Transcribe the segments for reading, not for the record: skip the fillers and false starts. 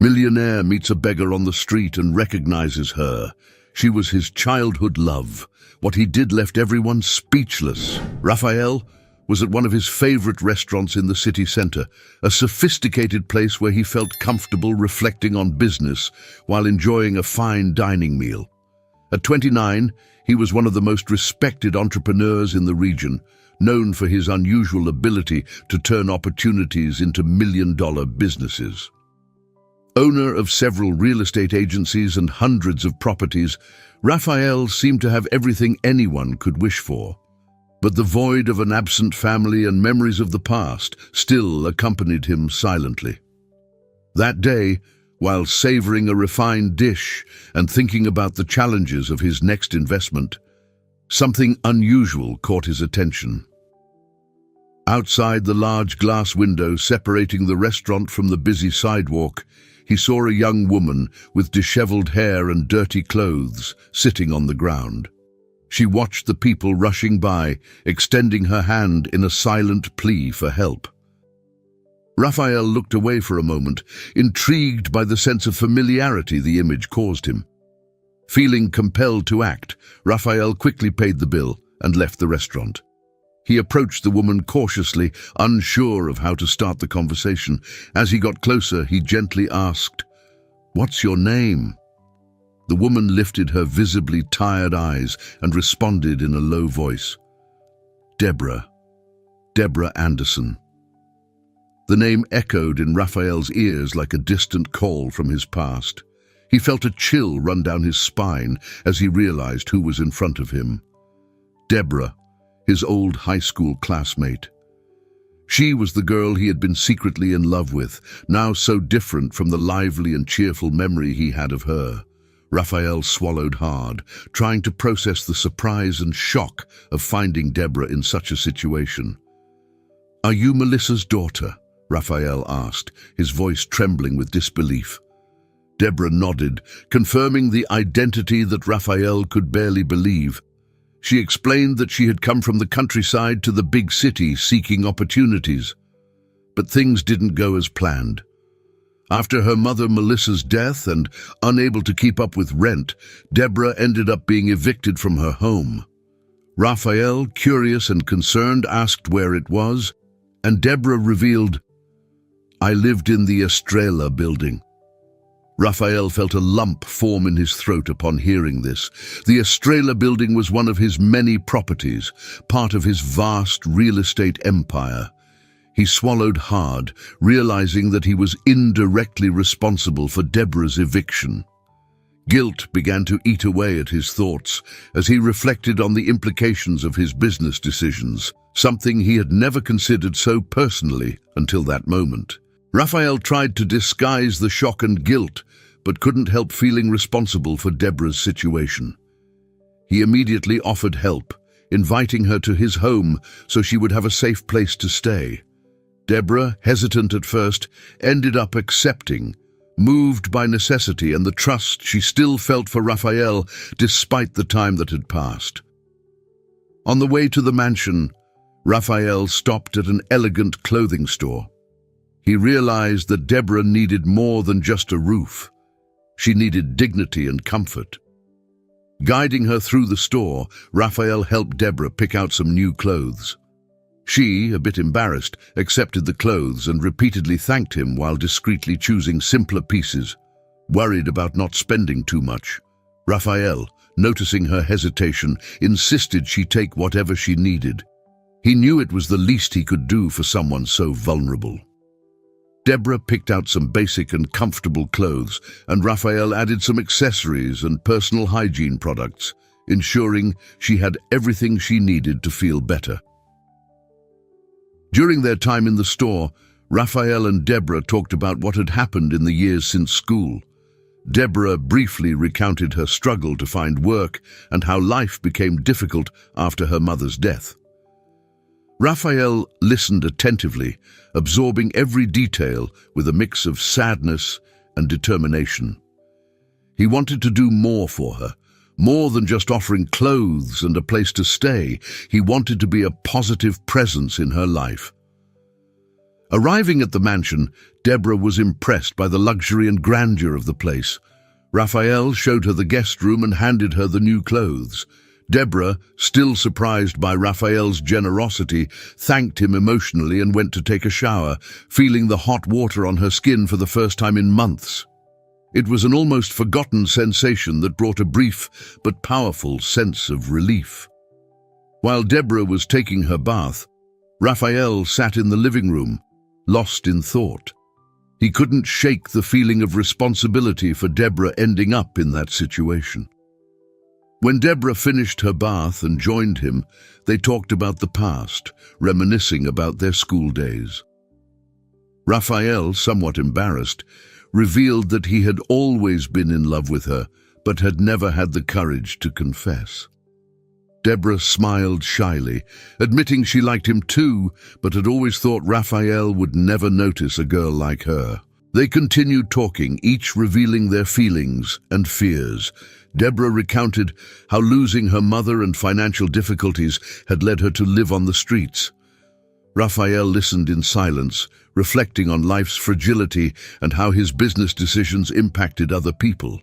Millionaire meets a beggar on the street and recognizes her. She was his childhood love. What he did left everyone speechless. Raphael was at one of his favorite restaurants in the city center, a sophisticated place where he felt comfortable reflecting on business while enjoying a fine dining meal. At 29, he was one of the most respected entrepreneurs in the region, known for his unusual ability to turn opportunities into million-dollar businesses. Owner of several real estate agencies and hundreds of properties, Raphael seemed to have everything anyone could wish for. But the void of an absent family and memories of the past still accompanied him silently. That day, while savoring a refined dish and thinking about the challenges of his next investment, something unusual caught his attention. Outside the large glass window separating the restaurant from the busy sidewalk, he saw a young woman with disheveled hair and dirty clothes sitting on the ground. She watched the people rushing by, extending her hand in a silent plea for help. Raphael looked away for a moment, intrigued by the sense of familiarity the image caused him. Feeling compelled to act, Raphael quickly paid the bill and left the restaurant. He approached the woman cautiously, unsure of how to start the conversation. As he got closer, he gently asked, "What's your name?" The woman lifted her visibly tired eyes and responded in a low voice, "Deborah Anderson." The name echoed in Raphael's ears like a distant call from his past. He felt a chill run down his spine as he realized who was in front of him. Deborah, his old high school classmate. She was the girl he had been secretly in love with, now so different from the lively and cheerful memory he had of her. Raphael swallowed hard, trying to process the surprise and shock of finding Deborah in such a situation. "Are you Melissa's daughter?" Raphael asked, his voice trembling with disbelief. Deborah nodded, confirming the identity that Raphael could barely believe. She explained that she had come from the countryside to the big city seeking opportunities. But things didn't go as planned. After her mother Melissa's death and unable to keep up with rent, Deborah ended up being evicted from her home. Raphael, curious and concerned, asked where it was, and Deborah revealed, "I lived in the Estrella building." Raphael felt a lump form in his throat upon hearing this. The Estrella building was one of his many properties, part of his vast real estate empire. He swallowed hard, realizing that he was indirectly responsible for Deborah's eviction. Guilt began to eat away at his thoughts as he reflected on the implications of his business decisions, something he had never considered so personally until that moment. Raphael tried to disguise the shock and guilt, but couldn't help feeling responsible for Deborah's situation. He immediately offered help, inviting her to his home so she would have a safe place to stay. Deborah, hesitant at first, ended up accepting, moved by necessity and the trust she still felt for Raphael despite the time that had passed. On the way to the mansion, Raphael stopped at an elegant clothing store. He realized that Deborah needed more than just a roof. She needed dignity and comfort. Guiding her through the store, Raphael helped Deborah pick out some new clothes. She, a bit embarrassed, accepted the clothes and repeatedly thanked him while discreetly choosing simpler pieces. Worried about not spending too much, Raphael, noticing her hesitation, insisted she take whatever she needed. He knew it was the least he could do for someone so vulnerable. Deborah picked out some basic and comfortable clothes, and Raphael added some accessories and personal hygiene products, ensuring she had everything she needed to feel better. During their time in the store, Raphael and Deborah talked about what had happened in the years since school. Deborah briefly recounted her struggle to find work and how life became difficult after her mother's death. Raphael listened attentively, absorbing every detail with a mix of sadness and determination. He wanted to do more for her, more than just offering clothes and a place to stay. He wanted to be a positive presence in her life. Arriving at the mansion, Deborah was impressed by the luxury and grandeur of the place. Raphael showed her the guest room and handed her the new clothes. Deborah, still surprised by Raphael's generosity, thanked him emotionally and went to take a shower, feeling the hot water on her skin for the first time in months. It was an almost forgotten sensation that brought a brief but powerful sense of relief. While Deborah was taking her bath, Raphael sat in the living room, lost in thought. He couldn't shake the feeling of responsibility for Deborah ending up in that situation. When Deborah finished her bath and joined him, they talked about the past, reminiscing about their school days. Raphael, somewhat embarrassed, revealed that he had always been in love with her, but had never had the courage to confess. Deborah smiled shyly, admitting she liked him too, but had always thought Raphael would never notice a girl like her. They continued talking, each revealing their feelings and fears. Deborah recounted how losing her mother and financial difficulties had led her to live on the streets. Raphael listened in silence, reflecting on life's fragility and how his business decisions impacted other people.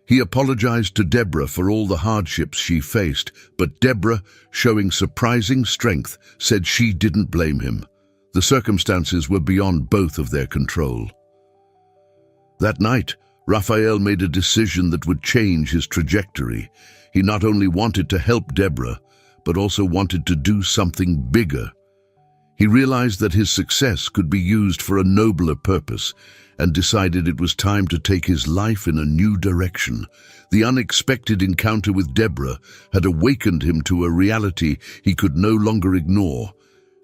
He apologized to Deborah for all the hardships she faced, but Deborah, showing surprising strength, said she didn't blame him. The circumstances were beyond both of their control. That night, Raphael made a decision that would change his trajectory. He not only wanted to help Deborah, but also wanted to do something bigger. He realized that his success could be used for a nobler purpose and decided it was time to take his life in a new direction. The unexpected encounter with Deborah had awakened him to a reality he could no longer ignore,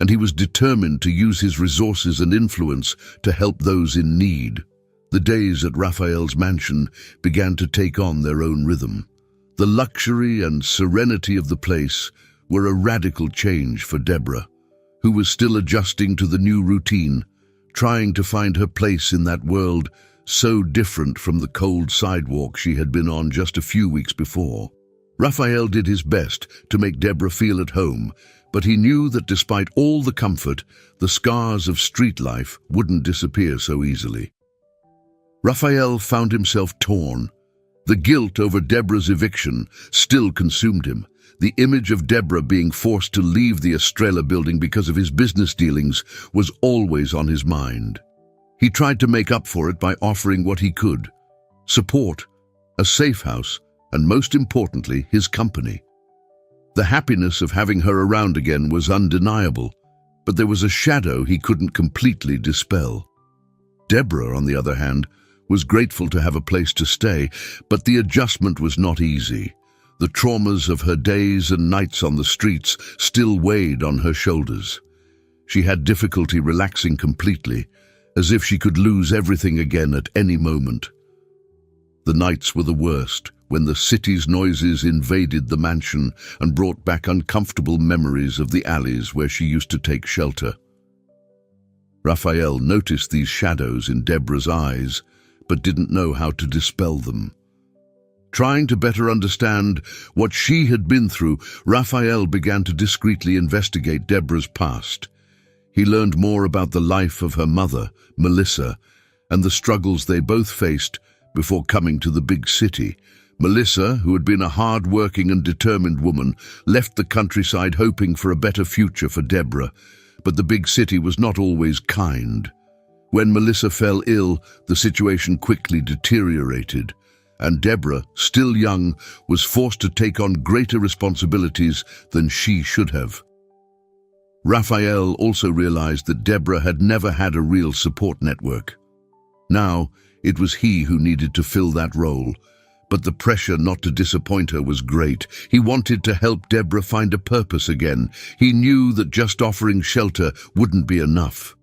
and he was determined to use his resources and influence to help those in need. The days at Raphael's mansion began to take on their own rhythm. The luxury and serenity of the place were a radical change for Deborah, who was still adjusting to the new routine, trying to find her place in that world so different from the cold sidewalk she had been on just a few weeks before. Raphael did his best to make Deborah feel at home, but he knew that despite all the comfort, the scars of street life wouldn't disappear so easily. Raphael found himself torn. The guilt over Deborah's eviction still consumed him. The image of Deborah being forced to leave the Estrella building because of his business dealings was always on his mind. He tried to make up for it by offering what he could: support, a safe house, and most importantly, his company. The happiness of having her around again was undeniable, but there was a shadow he couldn't completely dispel. Deborah, on the other hand, was grateful to have a place to stay, but the adjustment was not easy. The traumas of her days and nights on the streets still weighed on her shoulders. She had difficulty relaxing completely, as if she could lose everything again at any moment. The nights were the worst, when the city's noises invaded the mansion and brought back uncomfortable memories of the alleys where she used to take shelter. Raphael noticed these shadows in Deborah's eyes, but didn't know how to dispel them. Trying to better understand what she had been through, Raphael began to discreetly investigate Deborah's past. He learned more about the life of her mother, Melissa, and the struggles they both faced before coming to the big city. Melissa, who had been a hard-working and determined woman, left the countryside hoping for a better future for Deborah, but the big city was not always kind. When Melissa fell ill, the situation quickly deteriorated, and Deborah, still young, was forced to take on greater responsibilities than she should have. Raphael also realized that Deborah had never had a real support network. Now, it was he who needed to fill that role, but the pressure not to disappoint her was great. He wanted to help Deborah find a purpose again. He knew that just offering shelter wouldn't be enough.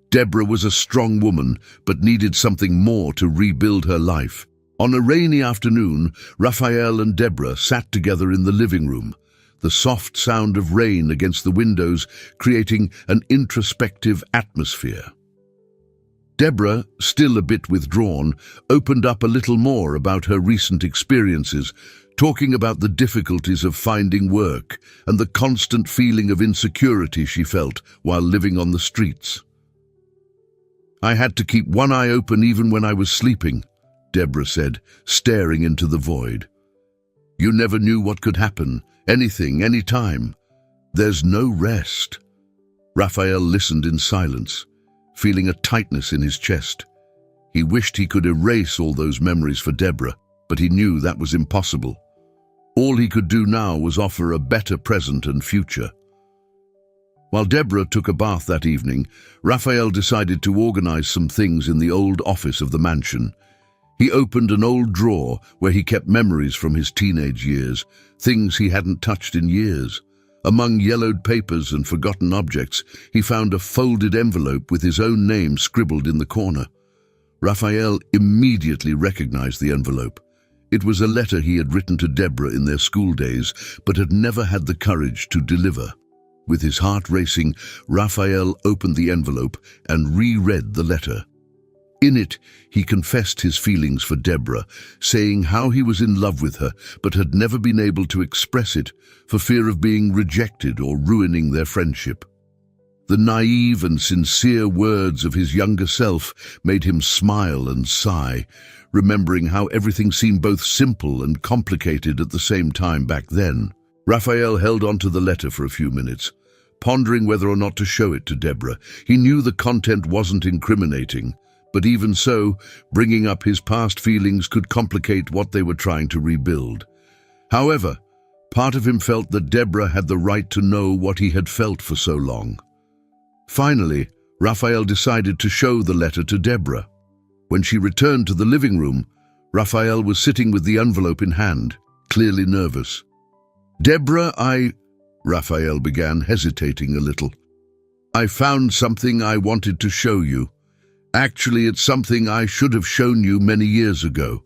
Deborah was a strong woman, but needed something more to rebuild her life. On a rainy afternoon, Raphael and Deborah sat together in the living room, the soft sound of rain against the windows creating an introspective atmosphere. Deborah, still a bit withdrawn, opened up a little more about her recent experiences, talking about the difficulties of finding work and the constant feeling of insecurity she felt while living on the streets. "I had to keep one eye open even when I was sleeping," Deborah said, staring into the void. "You never knew what could happen, anything, anytime. There's no rest." Raphael listened in silence, feeling a tightness in his chest. He wished he could erase all those memories for Deborah, but he knew that was impossible. All he could do now was offer a better present and future. While Deborah took a bath that evening, Raphael decided to organize some things in the old office of the mansion. He opened an old drawer where he kept memories from his teenage years, things he hadn't touched in years. Among yellowed papers and forgotten objects, he found a folded envelope with his own name scribbled in the corner. Raphael immediately recognized the envelope. It was a letter he had written to Deborah in their school days, but had never had the courage to deliver. With his heart racing, Raphael opened the envelope and reread the letter. In it, he confessed his feelings for Deborah, saying how he was in love with her but had never been able to express it for fear of being rejected or ruining their friendship. The naive and sincere words of his younger self made him smile and sigh, remembering how everything seemed both simple and complicated at the same time back then. Raphael held on to the letter for a few minutes, pondering whether or not to show it to Deborah. He knew the content wasn't incriminating, but even so, bringing up his past feelings could complicate what they were trying to rebuild. However, part of him felt that Deborah had the right to know what he had felt for so long. Finally, Raphael decided to show the letter to Deborah. When she returned to the living room, Raphael was sitting with the envelope in hand, clearly nervous. "Deborah, Raphael began, hesitating a little. "I found something I wanted to show you. Actually, it's something I should have shown you many years ago."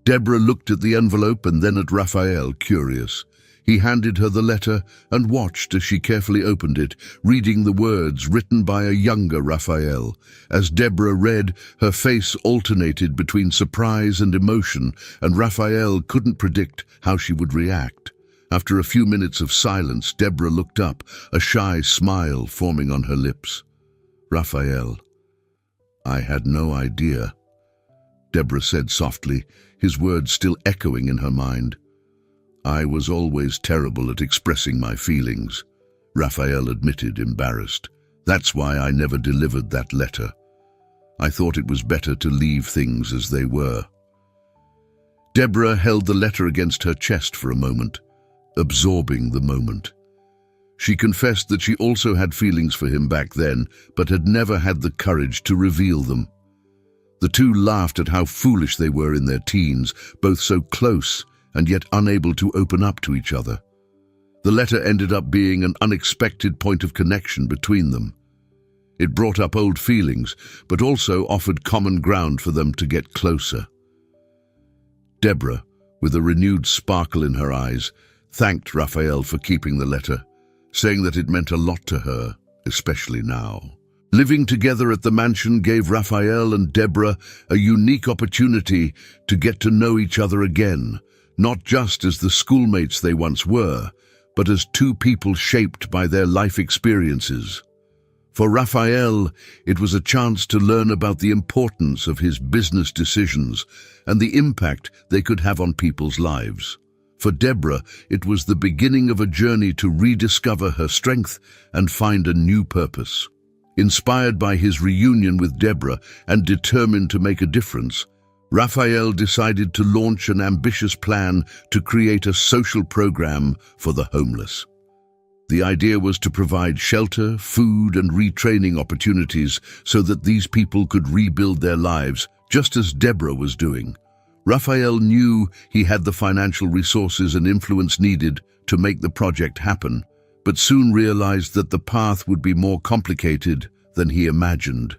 Deborah looked at the envelope and then at Raphael, curious. He handed her the letter and watched as she carefully opened it, reading the words written by a younger Raphael. As Deborah read, her face alternated between surprise and emotion, and Raphael couldn't predict how she would react. After a few minutes of silence, Deborah looked up, a shy smile forming on her lips. "Raphael, I had no idea," Deborah said softly, his words still echoing in her mind. "I was always terrible at expressing my feelings," Raphael admitted, embarrassed. "That's why I never delivered that letter. I thought it was better to leave things as they were." Deborah held the letter against her chest for a moment, absorbing the moment. She confessed that she also had feelings for him back then, but had never had the courage to reveal them. The two laughed at how foolish they were in their teens, both so close and yet unable to open up to each other. The letter ended up being an unexpected point of connection between them. It brought up old feelings, but also offered common ground for them to get closer. Deborah, with a renewed sparkle in her eyes, thanked Raphael for keeping the letter, saying that it meant a lot to her, especially now. Living together at the mansion gave Raphael and Deborah a unique opportunity to get to know each other again, not just as the schoolmates they once were, but as two people shaped by their life experiences. For Raphael, it was a chance to learn about the importance of his business decisions and the impact they could have on people's lives. For Deborah, it was the beginning of a journey to rediscover her strength and find a new purpose. Inspired by his reunion with Deborah and determined to make a difference, Raphael decided to launch an ambitious plan to create a social program for the homeless. The idea was to provide shelter, food, and retraining opportunities so that these people could rebuild their lives, just as Deborah was doing. Raphael knew he had the financial resources and influence needed to make the project happen, but soon realized that the path would be more complicated than he imagined.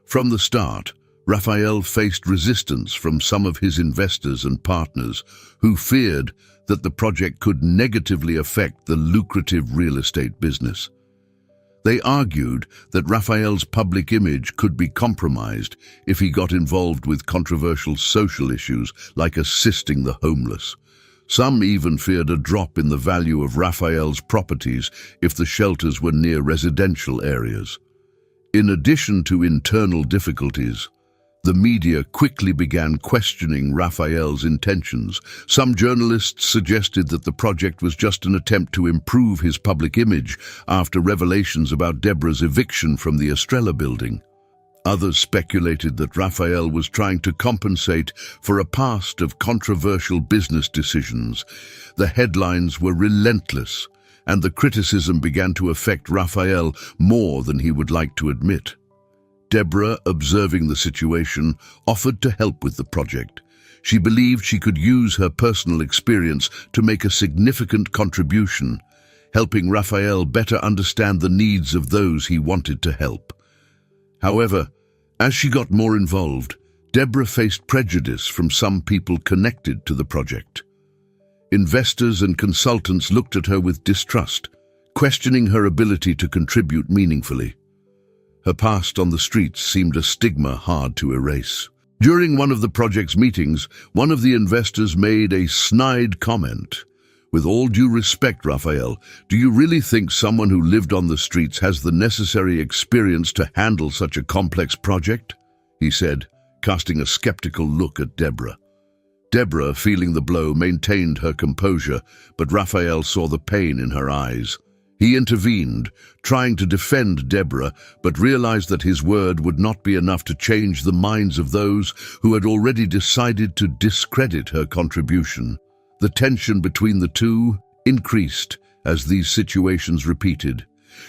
From the start, Raphael faced resistance from some of his investors and partners who feared that the project could negatively affect the lucrative real estate business. They argued that Raphael's public image could be compromised if he got involved with controversial social issues like assisting the homeless. Some even feared a drop in the value of Raphael's properties if the shelters were near residential areas. In addition to internal difficulties, the media quickly began questioning Raphael's intentions. Some journalists suggested that the project was just an attempt to improve his public image after revelations about Deborah's eviction from the Estrella building. Others speculated that Raphael was trying to compensate for a past of controversial business decisions. The headlines were relentless, and the criticism began to affect Raphael more than he would like to admit. Deborah, observing the situation, offered to help with the project. She believed she could use her personal experience to make a significant contribution, helping Raphael better understand the needs of those he wanted to help. However, as she got more involved, Deborah faced prejudice from some people connected to the project. Investors and consultants looked at her with distrust, questioning her ability to contribute meaningfully. Her past on the streets seemed a stigma hard to erase. During one of the project's meetings, one of the investors made a snide comment. "With all due respect, Raphael, do you really think someone who lived on the streets has the necessary experience to handle such a complex project?" he said, casting a skeptical look at Deborah. Deborah, feeling the blow, maintained her composure, but Raphael saw the pain in her eyes. He intervened, trying to defend Deborah, but realized that his word would not be enough to change the minds of those who had already decided to discredit her contribution. The tension between the two increased as these situations repeated,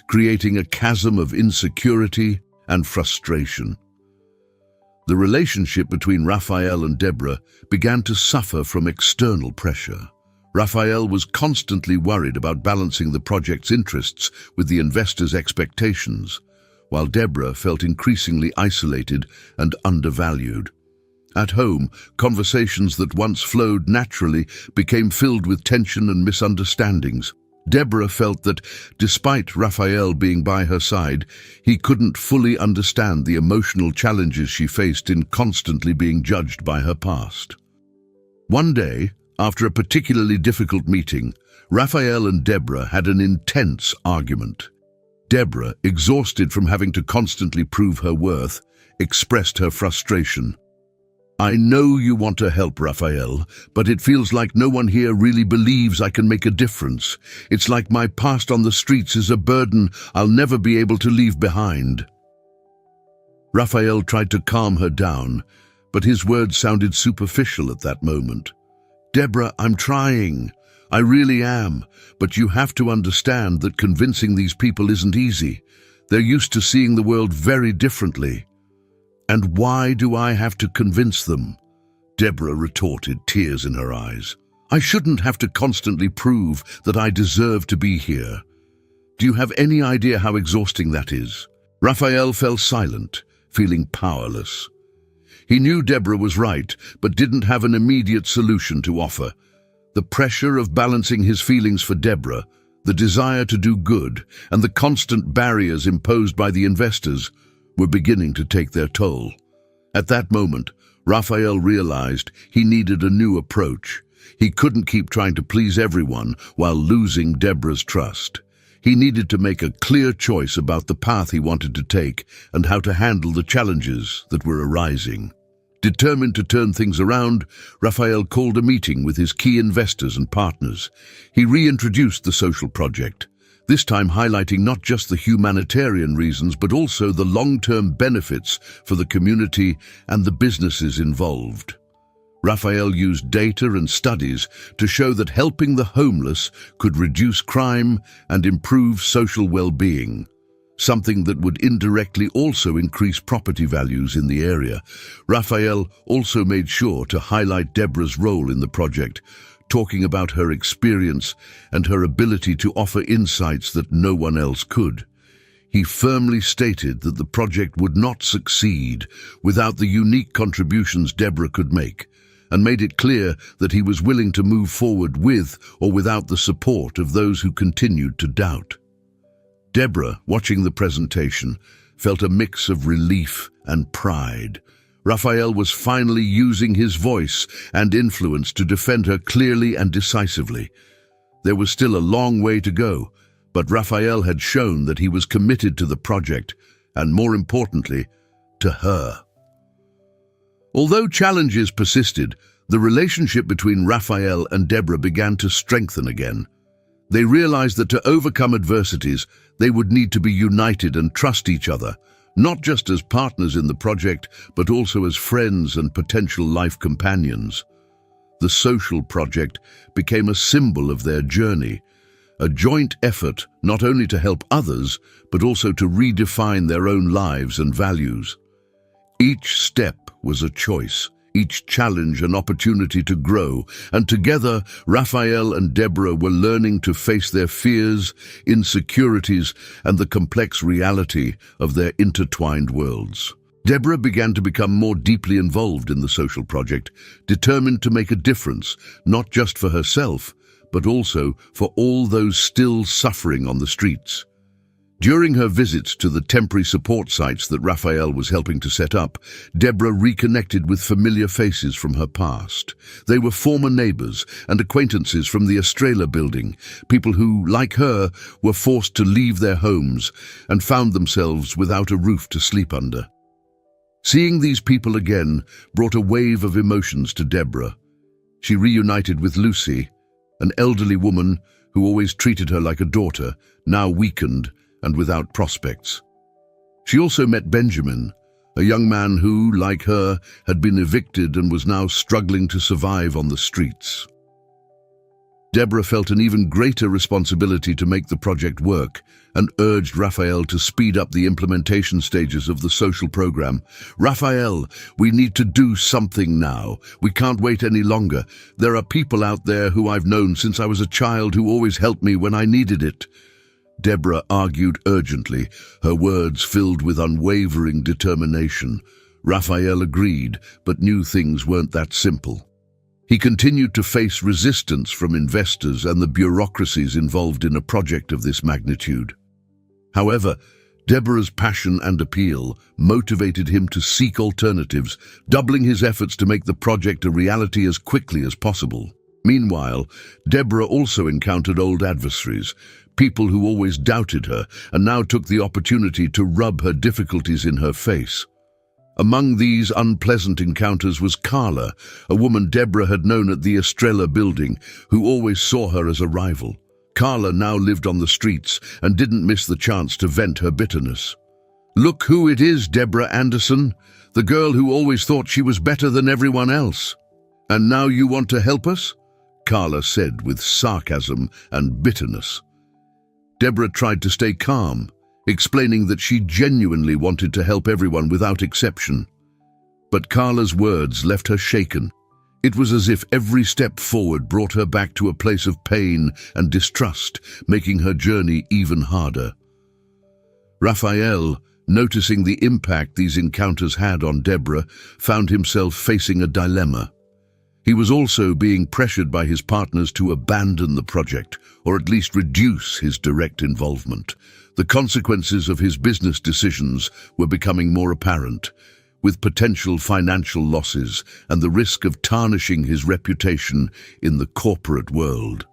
creating a chasm of insecurity and frustration. The relationship between Raphael and Deborah began to suffer from external pressure. Raphael was constantly worried about balancing the project's interests with the investors' expectations, while Deborah felt increasingly isolated and undervalued. At home, conversations that once flowed naturally became filled with tension and misunderstandings. Deborah felt that, despite Raphael being by her side, he couldn't fully understand the emotional challenges she faced in constantly being judged by her past. One day, after a particularly difficult meeting, Raphael and Deborah had an intense argument. Deborah, exhausted from having to constantly prove her worth, expressed her frustration. "I know you want to help, Raphael, but it feels like no one here really believes I can make a difference. It's like my past on the streets is a burden I'll never be able to leave behind." Raphael tried to calm her down, but his words sounded superficial at that moment. "Deborah, I'm trying. I really am. But you have to understand that convincing these people isn't easy. They're used to seeing the world very differently." "And why do I have to convince them?" Deborah retorted, tears in her eyes. "I shouldn't have to constantly prove that I deserve to be here. Do you have any idea how exhausting that is?" Raphael fell silent, feeling powerless. He knew Deborah was right, but didn't have an immediate solution to offer. The pressure of balancing his feelings for Deborah, the desire to do good, and the constant barriers imposed by the investors were beginning to take their toll. At that moment, Raphael realized he needed a new approach. He couldn't keep trying to please everyone while losing Deborah's trust. He needed to make a clear choice about the path he wanted to take and how to handle the challenges that were arising. Determined to turn things around, Raphael called a meeting with his key investors and partners. He reintroduced the social project, this time highlighting not just the humanitarian reasons but also the long-term benefits for the community and the businesses involved. Raphael used data and studies to show that helping the homeless could reduce crime and improve social well-being, something that would indirectly also increase property values in the area. Raphael also made sure to highlight Deborah's role in the project, talking about her experience and her ability to offer insights that no one else could. He firmly stated that the project would not succeed without the unique contributions Deborah could make, and made it clear that he was willing to move forward with or without the support of those who continued to doubt. Deborah, watching the presentation, felt a mix of relief and pride. Raphael was finally using his voice and influence to defend her clearly and decisively. There was still a long way to go, but Raphael had shown that he was committed to the project and more importantly, to her. Although challenges persisted, the relationship between Raphael and Deborah began to strengthen again. They realized that to overcome adversities, they would need to be united and trust each other, not just as partners in the project, but also as friends and potential life companions. The social project became a symbol of their journey, a joint effort not only to help others, but also to redefine their own lives and values. Each step was a choice, each challenge an opportunity to grow, and together, Raphael and Deborah were learning to face their fears, insecurities, and the complex reality of their intertwined worlds. Deborah began to become more deeply involved in the social project, determined to make a difference, not just for herself, but also for all those still suffering on the streets. During her visits to the temporary support sites that Raphael was helping to set up, Deborah reconnected with familiar faces from her past. They were former neighbors and acquaintances from the Estrella building, people who, like her, were forced to leave their homes and found themselves without a roof to sleep under. Seeing these people again brought a wave of emotions to Deborah. She reunited with Lucy, an elderly woman who always treated her like a daughter, now weakened and without prospects. She also met Benjamin, a young man who, like her, had been evicted and was now struggling to survive on the streets. Deborah felt an even greater responsibility to make the project work and urged Raphael to speed up the implementation stages of the social program. "Raphael, we need to do something now. We can't wait any longer. There are people out there who I've known since I was a child who always helped me when I needed it." Deborah argued urgently, her words filled with unwavering determination. Raphael agreed, but knew things weren't that simple. He continued to face resistance from investors and the bureaucracies involved in a project of this magnitude. However, Deborah's passion and appeal motivated him to seek alternatives, doubling his efforts to make the project a reality as quickly as possible. Meanwhile, Deborah also encountered old adversaries, people who always doubted her and now took the opportunity to rub her difficulties in her face. Among these unpleasant encounters was Carla, a woman Deborah had known at the Estrella building, who always saw her as a rival. Carla now lived on the streets and didn't miss the chance to vent her bitterness. "Look who it is, Deborah Anderson, the girl who always thought she was better than everyone else. And now you want to help us?" Carla said with sarcasm and bitterness. Deborah tried to stay calm, explaining that she genuinely wanted to help everyone without exception. But Carla's words left her shaken. It was as if every step forward brought her back to a place of pain and distrust, making her journey even harder. Raphael, noticing the impact these encounters had on Deborah, found himself facing a dilemma. He was also being pressured by his partners to abandon the project, or at least reduce his direct involvement. The consequences of his business decisions were becoming more apparent, with potential financial losses and the risk of tarnishing his reputation in the corporate world.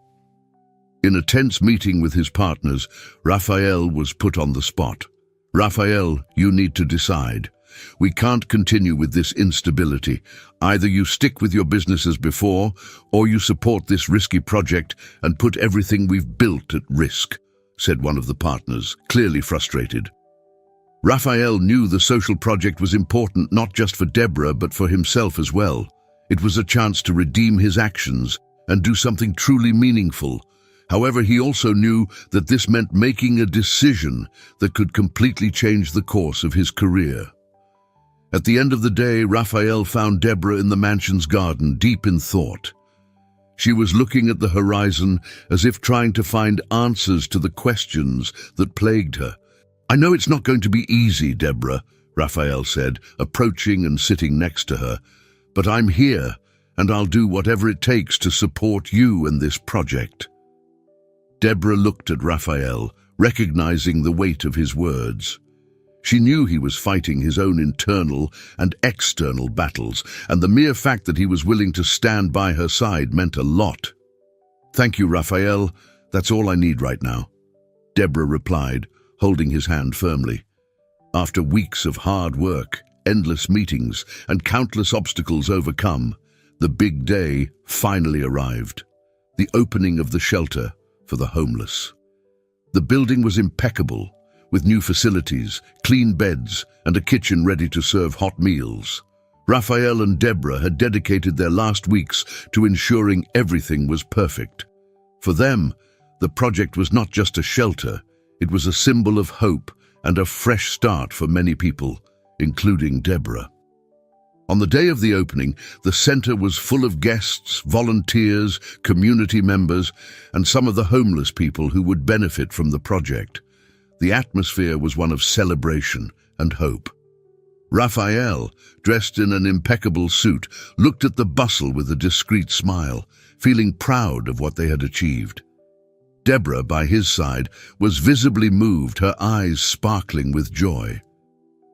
In a tense meeting with his partners, Raphael was put on the spot. "Raphael, you need to decide. We can't continue with this instability. Either you stick with your business as before, or you support this risky project and put everything we've built at risk," said one of the partners, clearly frustrated. Raphael knew the social project was important not just for Deborah, but for himself as well. It was a chance to redeem his actions and do something truly meaningful. However, he also knew that this meant making a decision that could completely change the course of his career. At the end of the day, Raphael found Deborah in the mansion's garden, deep in thought. She was looking at the horizon as if trying to find answers to the questions that plagued her. "I know it's not going to be easy, Deborah," Raphael said, approaching and sitting next to her, "but I'm here, and I'll do whatever it takes to support you and this project." Deborah looked at Raphael, recognizing the weight of his words. She knew he was fighting his own internal and external battles, and the mere fact that he was willing to stand by her side meant a lot. "Thank you, Raphael. That's all I need right now," Deborah replied, holding his hand firmly. After weeks of hard work, endless meetings, and countless obstacles overcome, the big day finally arrived. The opening of the shelter for the homeless. The building was impeccable, with new facilities, clean beds, and a kitchen ready to serve hot meals. Raphael and Deborah had dedicated their last weeks to ensuring everything was perfect. For them, the project was not just a shelter, it was a symbol of hope and a fresh start for many people, including Deborah. On the day of the opening, the center was full of guests, volunteers, community members, and some of the homeless people who would benefit from the project. The atmosphere was one of celebration and hope. Raphael, dressed in an impeccable suit, looked at the bustle with a discreet smile, feeling proud of what they had achieved. Deborah, by his side, was visibly moved, her eyes sparkling with joy.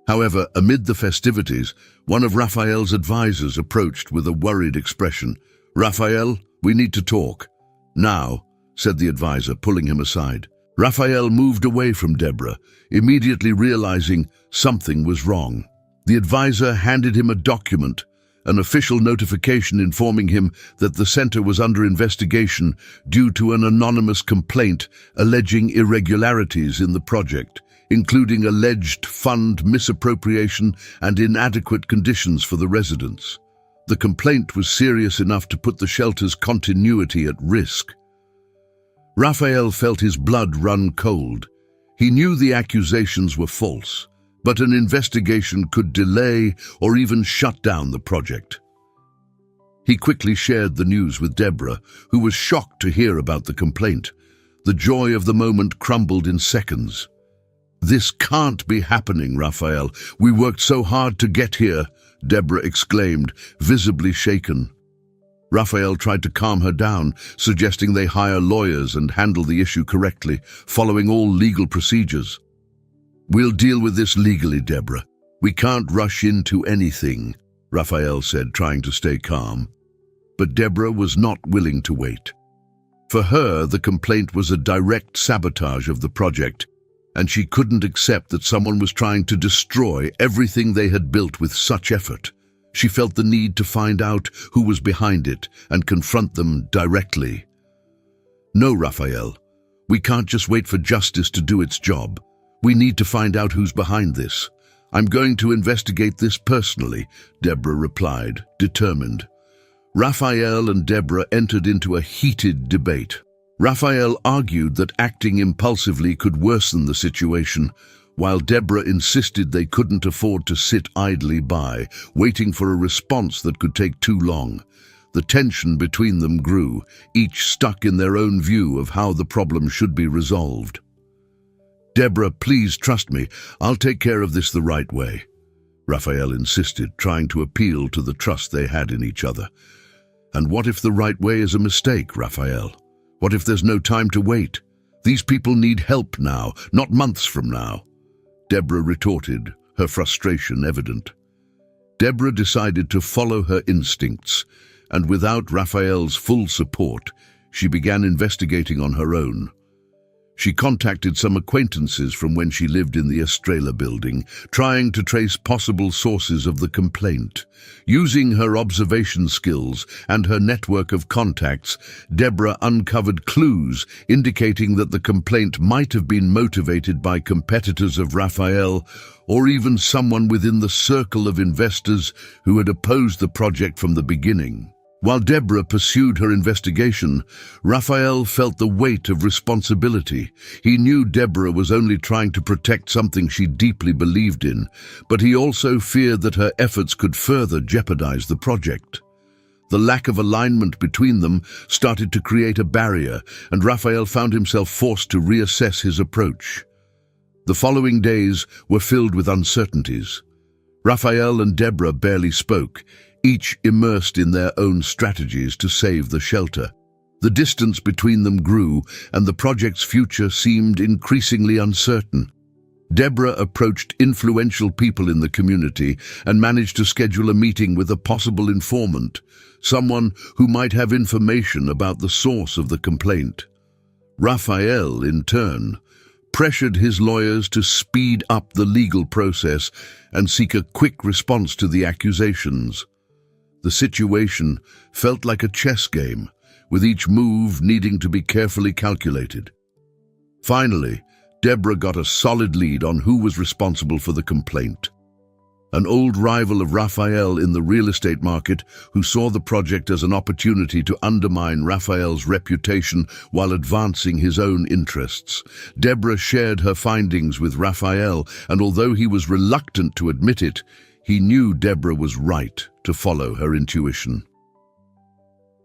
However, amid the festivities, one of Raphael's advisors approached with a worried expression. "Raphael, we need to talk." "Now," said the advisor, pulling him aside. Raphael moved away from Deborah, immediately realizing something was wrong. The advisor handed him a document, an official notification informing him that the center was under investigation due to an anonymous complaint alleging irregularities in the project, including alleged fund misappropriation and inadequate conditions for the residents. The complaint was serious enough to put the shelter's continuity at risk. Raphael felt his blood run cold. He knew the accusations were false, but an investigation could delay or even shut down the project. He quickly shared the news with Deborah, who was shocked to hear about the complaint. The joy of the moment crumbled in seconds. "This can't be happening, Raphael. We worked so hard to get here," Deborah exclaimed, visibly shaken. Raphael tried to calm her down, suggesting they hire lawyers and handle the issue correctly, following all legal procedures. "We'll deal with this legally, Deborah. We can't rush into anything," Raphael said, trying to stay calm. But Deborah was not willing to wait. For her, the complaint was a direct sabotage of the project, and she couldn't accept that someone was trying to destroy everything they had built with such effort. She felt the need to find out who was behind it and confront them directly. "No, Raphael, we can't just wait for justice to do its job. We need to find out who's behind this. I'm going to investigate this personally," Deborah replied, determined. Raphael and Deborah entered into a heated debate. Raphael argued that acting impulsively could worsen the situation, while Deborah insisted they couldn't afford to sit idly by, waiting for a response that could take too long. The tension between them grew, each stuck in their own view of how the problem should be resolved. "Deborah, please trust me. I'll take care of this the right way," Raphael insisted, trying to appeal to the trust they had in each other. "And what if the right way is a mistake, Raphael? What if there's no time to wait? These people need help now, not months from now," Deborah retorted, her frustration evident. Deborah decided to follow her instincts, and without Raphael's full support, she began investigating on her own. She contacted some acquaintances from when she lived in the Estrella building, trying to trace possible sources of the complaint. Using her observation skills and her network of contacts, Deborah uncovered clues indicating that the complaint might have been motivated by competitors of Raphael or even someone within the circle of investors who had opposed the project from the beginning. While Deborah pursued her investigation, Raphael felt the weight of responsibility. He knew Deborah was only trying to protect something she deeply believed in, but he also feared that her efforts could further jeopardize the project. The lack of alignment between them started to create a barrier, and Raphael found himself forced to reassess his approach. The following days were filled with uncertainties. Raphael and Deborah barely spoke, each immersed in their own strategies to save the shelter. The distance between them grew, and the project's future seemed increasingly uncertain. Deborah approached influential people in the community and managed to schedule a meeting with a possible informant, someone who might have information about the source of the complaint. Raphael, in turn, pressured his lawyers to speed up the legal process and seek a quick response to the accusations. The situation felt like a chess game, with each move needing to be carefully calculated. Finally, Deborah got a solid lead on who was responsible for the complaint. An old rival of Raphael in the real estate market who saw the project as an opportunity to undermine Raphael's reputation while advancing his own interests. Deborah shared her findings with Raphael, and although he was reluctant to admit it, he knew Deborah was right to follow her intuition.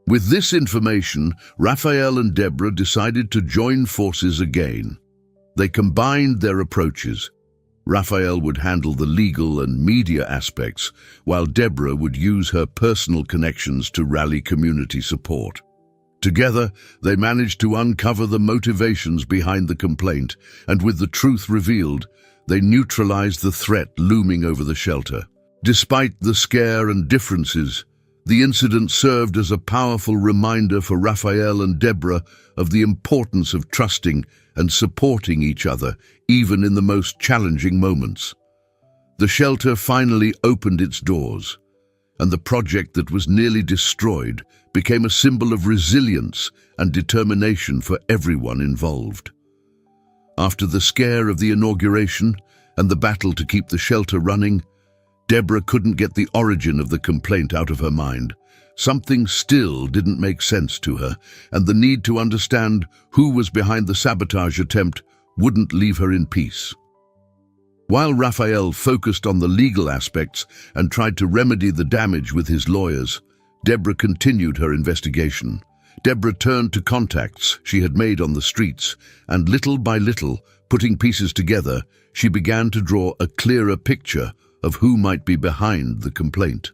With this information, Raphael and Deborah decided to join forces again. They combined their approaches. Raphael would handle the legal and media aspects, while Deborah would use her personal connections to rally community support. Together, they managed to uncover the motivations behind the complaint, and with the truth revealed, they neutralized the threat looming over the shelter. Despite the scare and differences, the incident served as a powerful reminder for Raphael and Deborah of the importance of trusting and supporting each other, even in the most challenging moments. The shelter finally opened its doors, and the project that was nearly destroyed became a symbol of resilience and determination for everyone involved. After the scare of the inauguration and the battle to keep the shelter running, Deborah couldn't get the origin of the complaint out of her mind. Something still didn't make sense to her, and the need to understand who was behind the sabotage attempt wouldn't leave her in peace. While Raphael focused on the legal aspects and tried to remedy the damage with his lawyers, Deborah continued her investigation. Deborah turned to contacts she had made on the streets, and little by little, putting pieces together, she began to draw a clearer picture of who might be behind the complaint.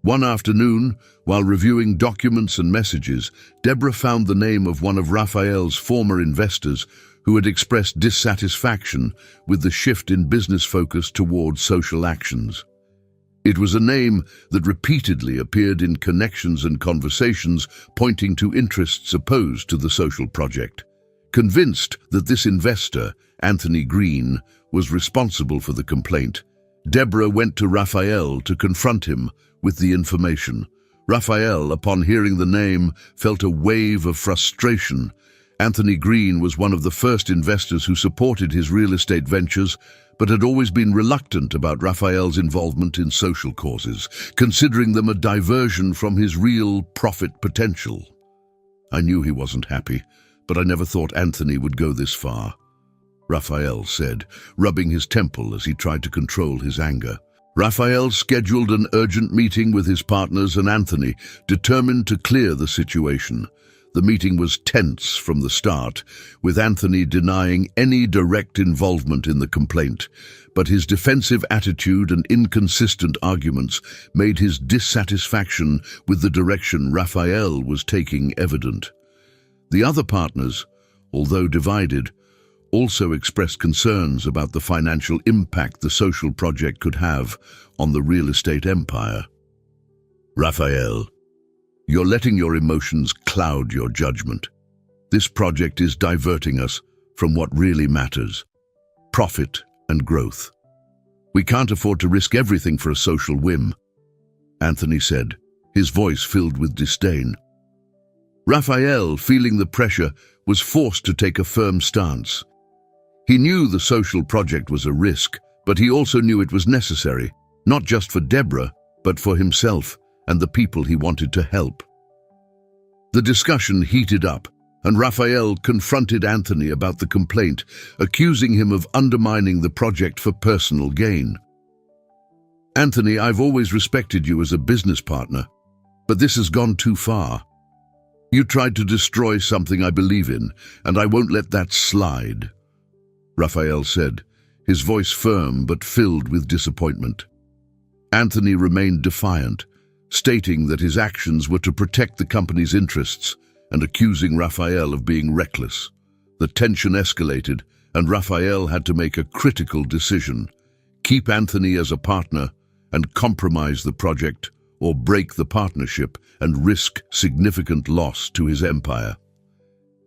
One afternoon, while reviewing documents and messages, Deborah found the name of one of Raphael's former investors who had expressed dissatisfaction with the shift in business focus towards social actions. It was a name that repeatedly appeared in connections and conversations pointing to interests opposed to the social project. Convinced that this investor, Anthony Green, was responsible for the complaint, Deborah went to Raphael to confront him with the information. Raphael, upon hearing the name, felt a wave of frustration. Anthony Green was one of the first investors who supported his real estate ventures, but had always been reluctant about Raphael's involvement in social causes, considering them a diversion from his real profit potential. "I knew he wasn't happy, but I never thought Anthony would go this far," Raphael said, rubbing his temple as he tried to control his anger. Raphael scheduled an urgent meeting with his partners and Anthony, determined to clear the situation. The meeting was tense from the start, with Anthony denying any direct involvement in the complaint, but his defensive attitude and inconsistent arguments made his dissatisfaction with the direction Raphael was taking evident. The other partners, although divided, also expressed concerns about the financial impact the social project could have on the real estate empire. "Raphael, you're letting your emotions cloud your judgment. This project is diverting us from what really matters: profit and growth. We can't afford to risk everything for a social whim," Anthony said, his voice filled with disdain. Raphael, feeling the pressure, was forced to take a firm stance. He knew the social project was a risk, but he also knew it was necessary, not just for Deborah, but for himself and the people he wanted to help. The discussion heated up, and Raphael confronted Anthony about the complaint, accusing him of undermining the project for personal gain. "Anthony, I've always respected you as a business partner, but this has gone too far. You tried to destroy something I believe in, and I won't let that slide," Raphael said, his voice firm but filled with disappointment. Anthony remained defiant, stating that his actions were to protect the company's interests and accusing Raphael of being reckless. The tension escalated, and Raphael had to make a critical decision: keep Anthony as a partner and compromise the project, or break the partnership and risk significant loss to his empire.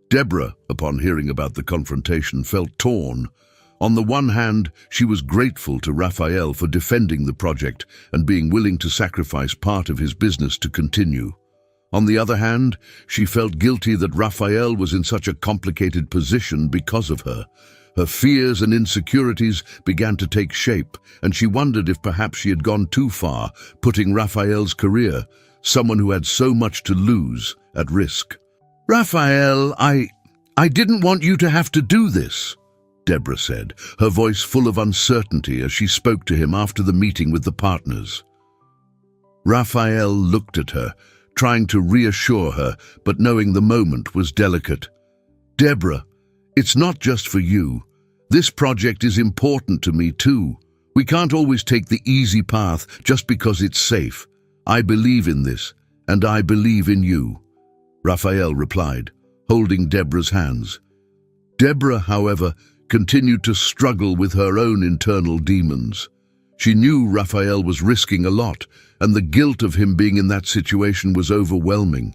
Deborah, upon hearing about the confrontation, felt torn. On the one hand, she was grateful to Raphael for defending the project and being willing to sacrifice part of his business to continue. On the other hand, she felt guilty that Raphael was in such a complicated position because of her. Her fears and insecurities began to take shape, and she wondered if perhaps she had gone too far, putting Raphael's career, someone who had so much to lose, at risk. "Raphael, I didn't want you to have to do this," Deborah said, her voice full of uncertainty as she spoke to him after the meeting with the partners. Raphael looked at her, trying to reassure her, but knowing the moment was delicate. "Deborah, it's not just for you. This project is important to me too. We can't always take the easy path just because it's safe. I believe in this, and I believe in you," Raphael replied, holding Deborah's hands. Deborah, however, continued to struggle with her own internal demons. She knew Raphael was risking a lot, and the guilt of him being in that situation was overwhelming.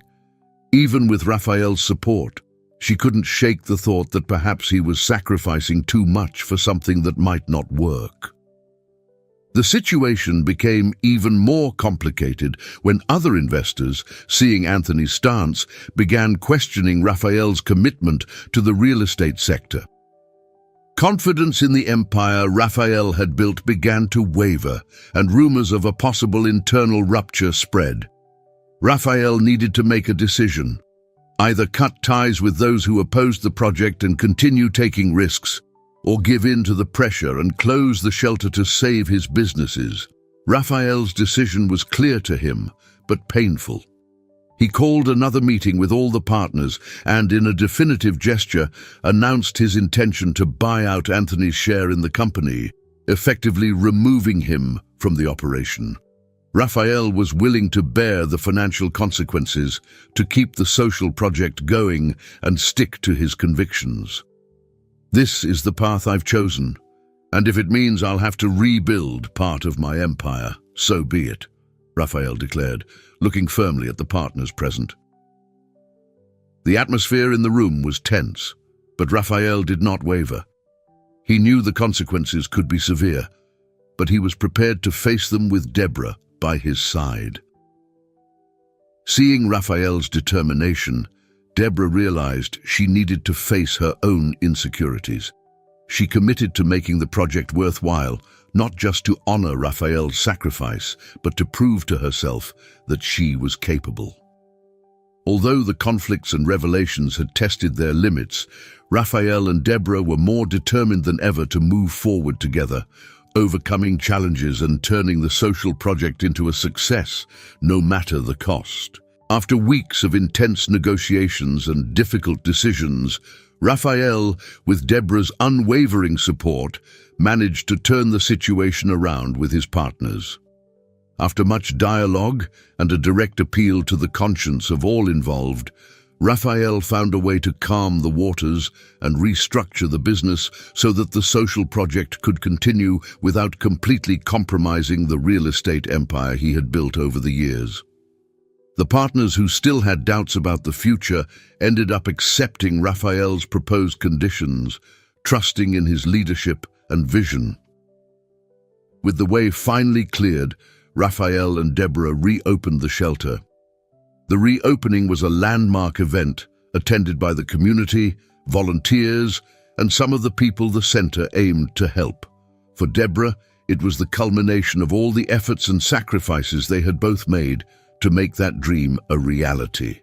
Even with Raphael's support, she couldn't shake the thought that perhaps he was sacrificing too much for something that might not work. The situation became even more complicated when other investors, seeing Anthony's stance, began questioning Raphael's commitment to the real estate sector. Confidence in the empire Raphael had built began to waver, and rumors of a possible internal rupture spread. Raphael needed to make a decision: either cut ties with those who opposed the project and continue taking risks, or give in to the pressure and close the shelter to save his businesses. Raphael's decision was clear to him, but painful. He called another meeting with all the partners and, in a definitive gesture, announced his intention to buy out Anthony's share in the company, effectively removing him from the operation. Raphael was willing to bear the financial consequences to keep the social project going and stick to his convictions. "This is the path I've chosen, and if it means I'll have to rebuild part of my empire, so be it," Raphael declared, looking firmly at the partners present. The atmosphere in the room was tense, but Raphael did not waver. He knew the consequences could be severe, but he was prepared to face them with Deborah by his side. Seeing Raphael's determination, Deborah realized she needed to face her own insecurities. She committed to making the project worthwhile, not just to honor Raphael's sacrifice, but to prove to herself that she was capable. Although the conflicts and revelations had tested their limits, Raphael and Deborah were more determined than ever to move forward together, overcoming challenges and turning the social project into a success, no matter the cost. After weeks of intense negotiations and difficult decisions, Raphael, with Deborah's unwavering support, managed to turn the situation around with his partners. After much dialogue and a direct appeal to the conscience of all involved, Raphael found a way to calm the waters and restructure the business so that the social project could continue without completely compromising the real estate empire he had built over the years. The partners who still had doubts about the future ended up accepting Raphael's proposed conditions, trusting in his leadership and vision. With the way finally cleared, Raphael and Deborah reopened the shelter. The reopening was a landmark event attended by the community, volunteers, and some of the people the center aimed to help. For Deborah, it was the culmination of all the efforts and sacrifices they had both made to make that dream a reality.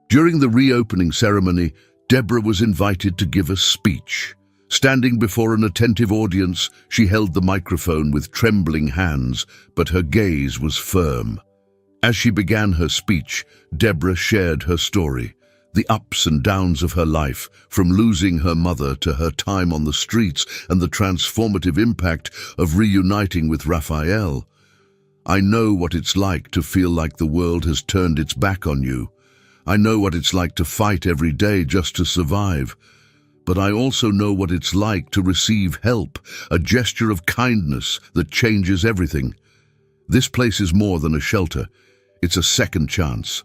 During the reopening ceremony, Deborah was invited to give a speech. Standing before an attentive audience, she held the microphone with trembling hands, but her gaze was firm. As she began her speech, Deborah shared her story, the ups and downs of her life, from losing her mother to her time on the streets and the transformative impact of reuniting with Raphael. "I know what it's like to feel like the world has turned its back on you. I know what it's like to fight every day just to survive. But I also know what it's like to receive help, a gesture of kindness that changes everything. This place is more than a shelter. It's a second chance.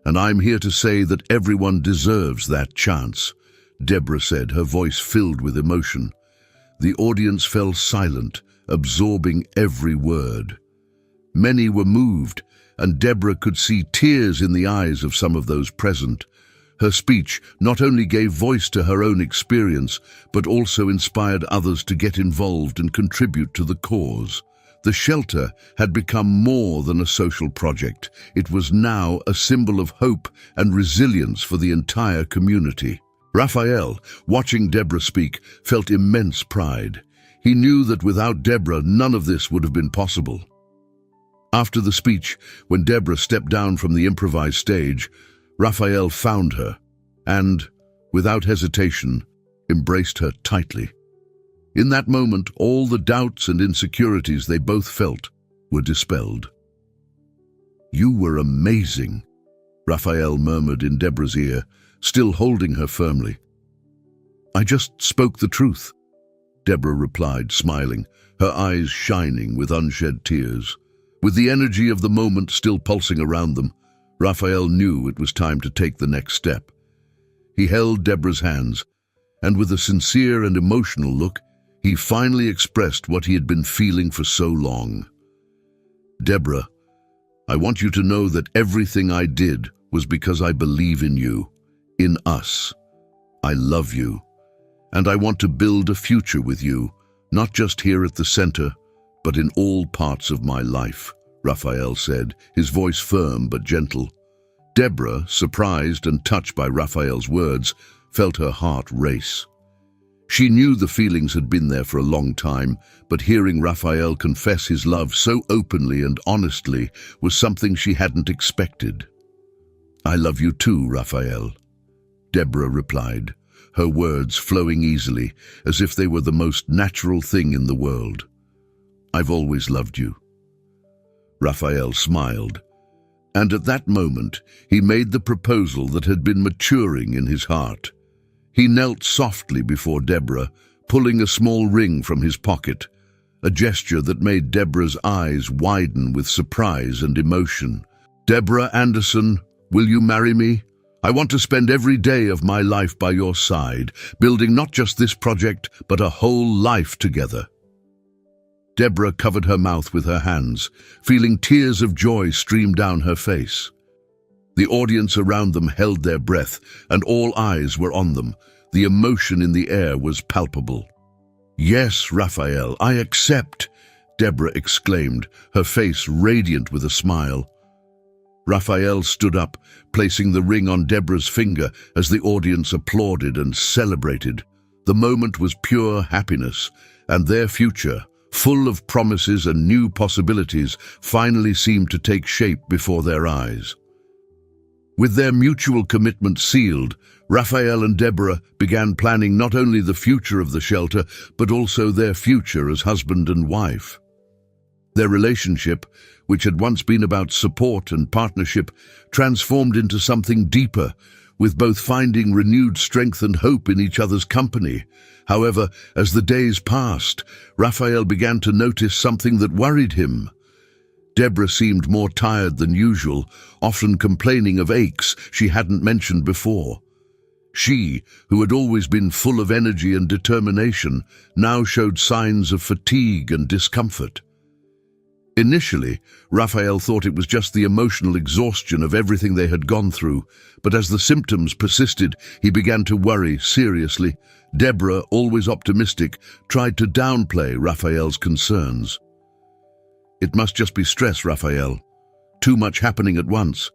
And I'm here to say that everyone deserves that chance, Deborah said, her voice filled with emotion. The audience fell silent, absorbing every word. Many were moved, and Deborah could see tears in the eyes of some of those present. Her speech not only gave voice to her own experience, but also inspired others to get involved and contribute to the cause. The shelter had become more than a social project. It was now a symbol of hope and resilience for the entire community. Raphael, watching Deborah speak, felt immense pride. He knew that without Deborah, none of this would have been possible. After the speech, when Deborah stepped down from the improvised stage, Raphael found her and, without hesitation, embraced her tightly. In that moment, all the doubts and insecurities they both felt were dispelled. "You were amazing," Raphael murmured in Deborah's ear, still holding her firmly. "I just spoke the truth," Deborah replied, smiling, her eyes shining with unshed tears. With the energy of the moment still pulsing around them, Raphael knew it was time to take the next step. He held Deborah's hands, and with a sincere and emotional look, he finally expressed what he had been feeling for so long. "Deborah, I want you to know that everything I did was because I believe in you, in us. I love you, and I want to build a future with you, not just here at the center, but in all parts of my life," Raphael said, his voice firm but gentle. Deborah, surprised and touched by Raphael's words, felt her heart race. She knew the feelings had been there for a long time, but hearing Raphael confess his love so openly and honestly was something she hadn't expected. "I love you too, Raphael," Deborah replied, her words flowing easily, as if they were the most natural thing in the world. "I've always loved you." Raphael smiled, and at that moment he made the proposal that had been maturing in his heart. He knelt softly before Deborah, pulling a small ring from his pocket, a gesture that made Deborah's eyes widen with surprise and emotion. "Deborah Anderson, will you marry me? I want to spend every day of my life by your side, building not just this project, but a whole life together." Deborah covered her mouth with her hands, feeling tears of joy stream down her face. The audience around them held their breath, and all eyes were on them. The emotion in the air was palpable. "Yes, Raphael, I accept," Deborah exclaimed, her face radiant with a smile. Raphael stood up, placing the ring on Deborah's finger as the audience applauded and celebrated. The moment was pure happiness, and their future, full of promises and new possibilities, finally seemed to take shape before their eyes. With their mutual commitment sealed, Raphael and Deborah began planning not only the future of the shelter, but also their future as husband and wife. Their relationship, which had once been about support and partnership, transformed into something deeper, with both finding renewed strength and hope in each other's company. However, as the days passed, Raphael began to notice something that worried him. Deborah seemed more tired than usual, often complaining of aches she hadn't mentioned before. She, who had always been full of energy and determination, now showed signs of fatigue and discomfort. Initially, Raphael thought it was just the emotional exhaustion of everything they had gone through, but as the symptoms persisted, he began to worry seriously. Deborah, always optimistic, tried to downplay Raphael's concerns. "It must just be stress, Raphael. Too much happening at once,"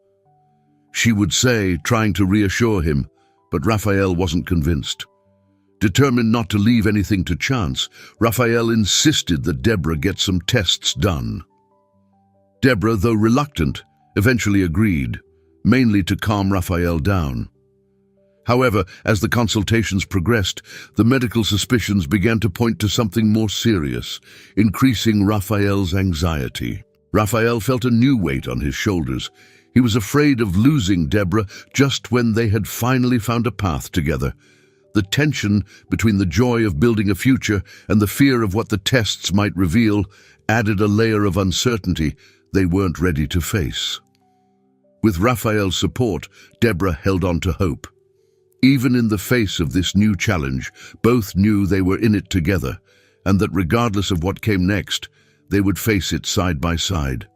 she would say, trying to reassure him, but Raphael wasn't convinced. Determined not to leave anything to chance, Raphael insisted that Deborah get some tests done. Deborah, though reluctant, eventually agreed, mainly to calm Raphael down. However, as the consultations progressed, the medical suspicions began to point to something more serious, increasing Raphael's anxiety. Raphael felt a new weight on his shoulders. He was afraid of losing Deborah just when they had finally found a path together. The tension between the joy of building a future and the fear of what the tests might reveal added a layer of uncertainty they weren't ready to face. With Raphael's support, Deborah held on to hope. Even in the face of this new challenge, both knew they were in it together, and that regardless of what came next, they would face it side by side.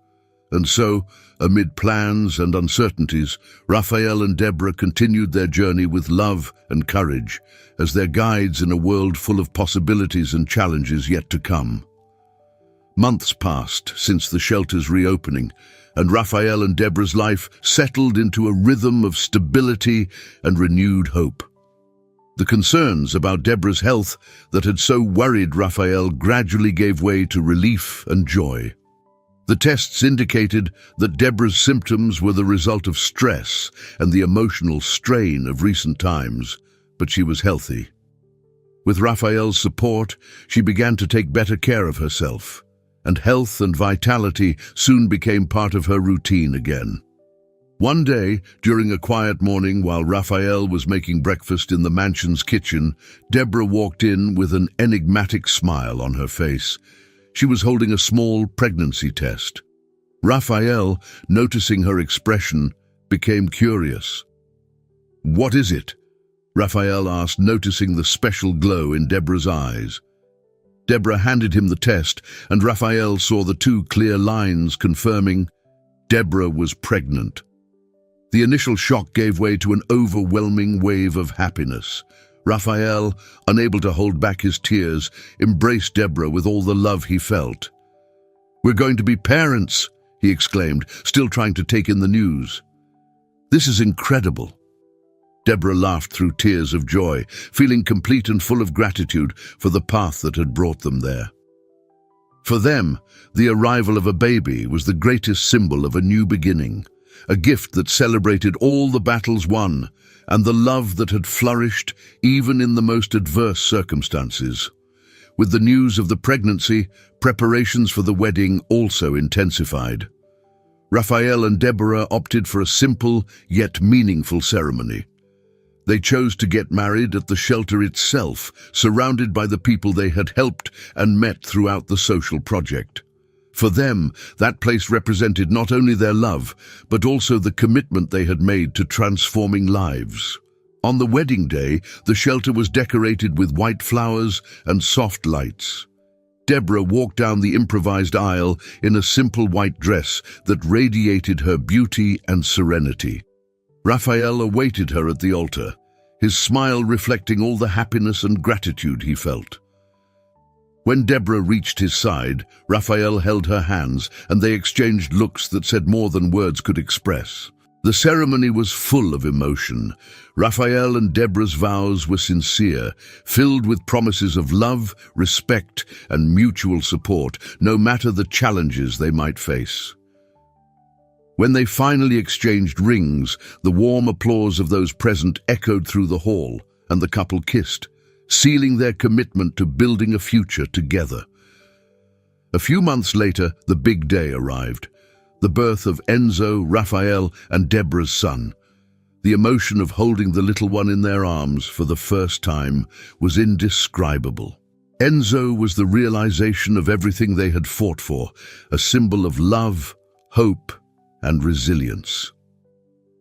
And so, amid plans and uncertainties, Raphael and Deborah continued their journey with love and courage, as their guides in a world full of possibilities and challenges yet to come. Months passed since the shelter's reopening, and Raphael and Deborah's life settled into a rhythm of stability and renewed hope. The concerns about Deborah's health that had so worried Raphael gradually gave way to relief and joy. The tests indicated that Deborah's symptoms were the result of stress and the emotional strain of recent times, but she was healthy. With Raphael's support, she began to take better care of herself, and health and vitality soon became part of her routine again. One day, during a quiet morning while Raphael was making breakfast in the mansion's kitchen, Deborah walked in with an enigmatic smile on her face. She was holding a small pregnancy test. Raphael, noticing her expression, became curious. "What is it?" Raphael asked, noticing the special glow in Deborah's eyes. Deborah handed him the test, and Raphael saw the two clear lines confirming Deborah was pregnant. The initial shock gave way to an overwhelming wave of happiness. Raphael, unable to hold back his tears, embraced Deborah with all the love he felt. "We're going to be parents," he exclaimed, still trying to take in the news. "This is incredible." Deborah laughed through tears of joy, feeling complete and full of gratitude for the path that had brought them there. For them, the arrival of a baby was the greatest symbol of a new beginning, a gift that celebrated all the battles won and the love that had flourished even in the most adverse circumstances. With the news of the pregnancy, preparations for the wedding also intensified. Raphael and Deborah opted for a simple yet meaningful ceremony. They chose to get married at the shelter itself, surrounded by the people they had helped and met throughout the social project. For them, that place represented not only their love, but also the commitment they had made to transforming lives. On the wedding day, the shelter was decorated with white flowers and soft lights. Deborah walked down the improvised aisle in a simple white dress that radiated her beauty and serenity. Raphael awaited her at the altar, his smile reflecting all the happiness and gratitude he felt. When Deborah reached his side, Raphael held her hands, and they exchanged looks that said more than words could express. The ceremony was full of emotion. Raphael and Deborah's vows were sincere, filled with promises of love, respect, and mutual support, no matter the challenges they might face. When they finally exchanged rings, the warm applause of those present echoed through the hall, and the couple kissed, sealing their commitment to building a future together. A few months later, the big day arrived, the birth of Enzo, Raphael, and Deborah's son. The emotion of holding the little one in their arms for the first time was indescribable. Enzo was the realization of everything they had fought for, a symbol of love, hope, and resilience.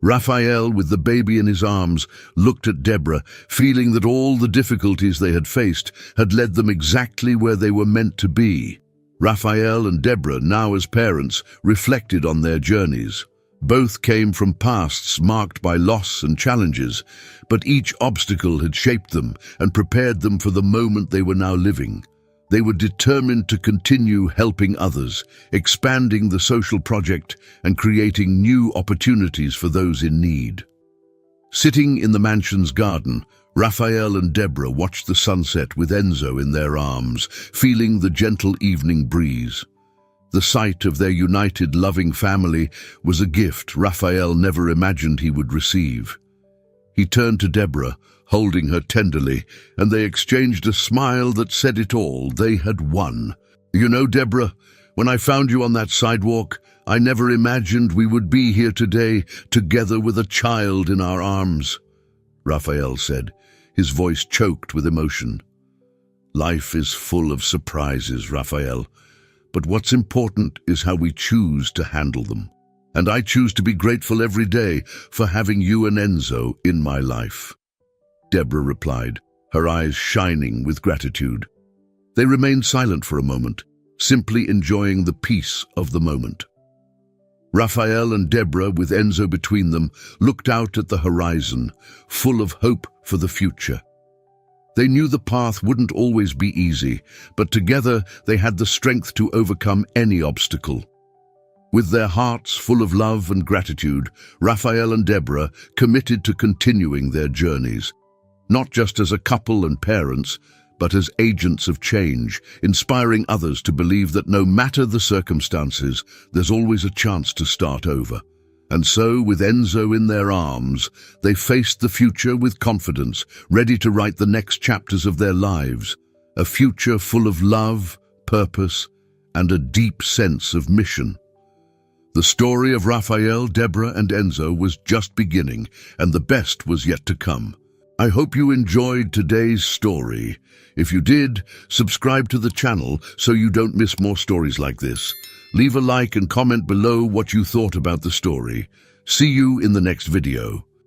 Raphael, with the baby in his arms, looked at Deborah, feeling that all the difficulties they had faced had led them exactly where they were meant to be. Raphael and Deborah, now as parents, reflected on their journeys. Both came from pasts marked by loss and challenges, but each obstacle had shaped them and prepared them for the moment they were now living. They were determined to continue helping others, expanding the social project and creating new opportunities for those in need. Sitting in the mansion's garden, Raphael and Deborah watched the sunset with Enzo in their arms, feeling the gentle evening breeze. The sight of their united, loving family was a gift Raphael never imagined he would receive. He turned to Deborah, holding her tenderly, and they exchanged a smile that said it all. They had won. "You know, Deborah, when I found you on that sidewalk, I never imagined we would be here today, together with a child in our arms," Raphael said, his voice choked with emotion. "Life is full of surprises, Raphael, but what's important is how we choose to handle them." and I choose to be grateful every day for having you and Enzo in my life." Deborah replied, her eyes shining with gratitude. They remained silent for a moment, simply enjoying the peace of the moment. Raphael and Deborah, with Enzo between them, looked out at the horizon, full of hope for the future. They knew the path wouldn't always be easy, but together they had the strength to overcome any obstacle. With their hearts full of love and gratitude, Raphael and Deborah committed to continuing their journeys, not just as a couple and parents, but as agents of change, inspiring others to believe that no matter the circumstances, there's always a chance to start over. And so, with Enzo in their arms, they faced the future with confidence, ready to write the next chapters of their lives, a future full of love, purpose, and a deep sense of mission. The story of Raphael, Deborah, and Enzo was just beginning, and the best was yet to come. I hope you enjoyed today's story. If you did, subscribe to the channel so you don't miss more stories like this. Leave a like and comment below what you thought about the story. See you in the next video.